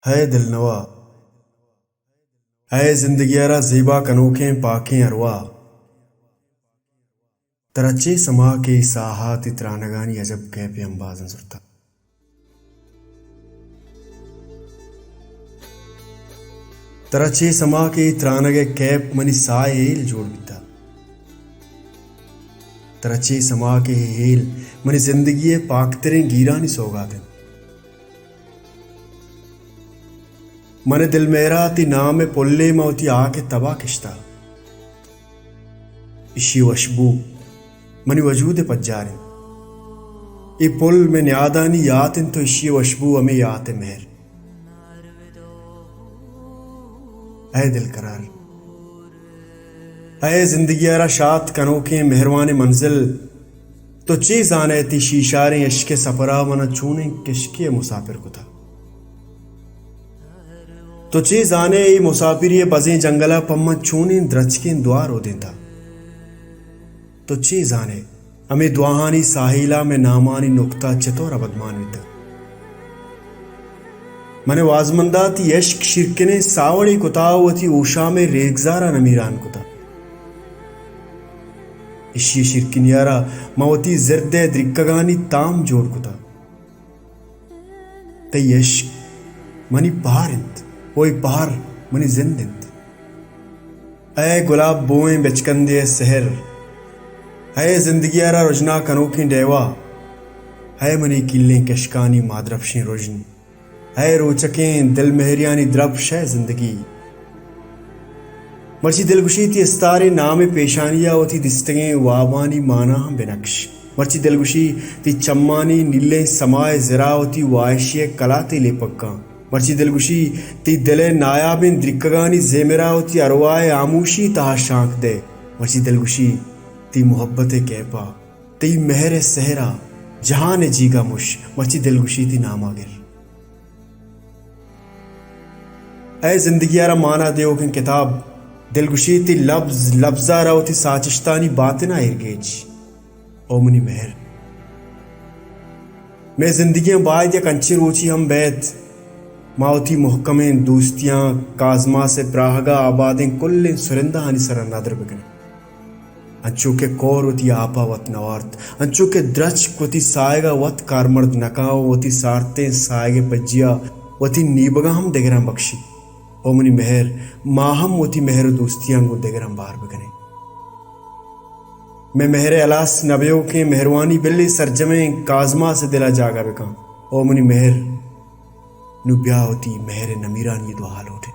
है दिलनवा है जिंदगियारा ज़ेबा कनोखें पाखें अरवा तरच्चे समा के साहात इतरानगानी अजब कैप अंबाजन सुरता तरच्चे समा के त्रानगे कैप मनी साए हेल जोड़ बिता तरच्चे समा के हेल मनी जिंदगी पाकतरें गीरानी सौगातन मन दिल मेरा ती नाम पोल्ले मौती आके तबा किश्ता इशी वशबू मनी वजूद पज्जारे ई पुल में न्यादानी यातिन तो इशी वशबू हमें याते मेहर ऐ दिल करार ऐ जिंदगी आरा शात कनोखे मेहरवान मंजिल तो चीज आने ती शीशारे इश्के सफरा मन चूने किश्के मुसाफिर को था तो चीज आने ई मुसाफिर ये बजे जंगला पम्मा चूने द्रच के द्वार हो देता तो चीज आने हमें दुआहानी साहिला में नामानी नुक्ता चतोर बदमान विता मने वाजमंदा ती यश्क शिरकने सावड़ी कुतावती ऊषा में रेगजारा नमीरान कुता इशी शिरकिनियारा मवती जिर्दे द्रिक्कगानी ताम जोड़ कुता ते यश्क मनी पहारिंत ओई पहार मनी जिंदिंत ऐ गुलाब बोएं बेचकंदे सहर है जिंदगियारा रोजना कनोखी डेवा है मनी किल्लें कशकानी मादरफशी रोजन है रोचकें दिल मेहरियानी द्रब्श है जिंदगी मर्ची दिलगुशी ती इस्तारे नाम पेशानिया होती दिस्तगें वावानी माना हम बेनक्श मर्ची दिलगुशी ती चम्मानी नीले समाए जरा होती वायशिय कलाते ले पक्का मर्ची दिलगुशी ती दिले नायाबिन द्रिक्कगानी जेमेरा होती अरवाए आमूशी तहा शांक दे मर्ची दिलगुशी ती मोहब्बत कैपा ती मेहर सहरा जहां ने जीगा मुश मर्ची दिलगुशी ती नामागिर ऐ जिंदगियारा माना देओ की किताब दिलगुशी ती लफ्ज लफ्जारा होती साचिश्तानी बातना इरगेज ओमनी मेहर मैं जिंदगियां बाद या कंची रोची हम बैत मावती मुहकमें दोस्तियां काजमा से प्राहगा आबादें कुल्ले सुरिंदा हानि सर नादर बिगने अंचू के कौर होती आपा वत नवार्त अंचू के द्रच कोती साएगा वत कारमर्द नकाओ वती सारते साएगे पज्जिया वती नीबगा हम देगराम बख्शी ओमनी मेहर माहम वती मेहर दोस्तियां गो देगराम बाहर बिगने मैं मेहरे अलास नबियों के मेहरवानी बिल्ली सरजमे काजमा से दिला जागा बिका ओमनी मेहर नुब्या होती मेहर नमीरानी दो हाल होते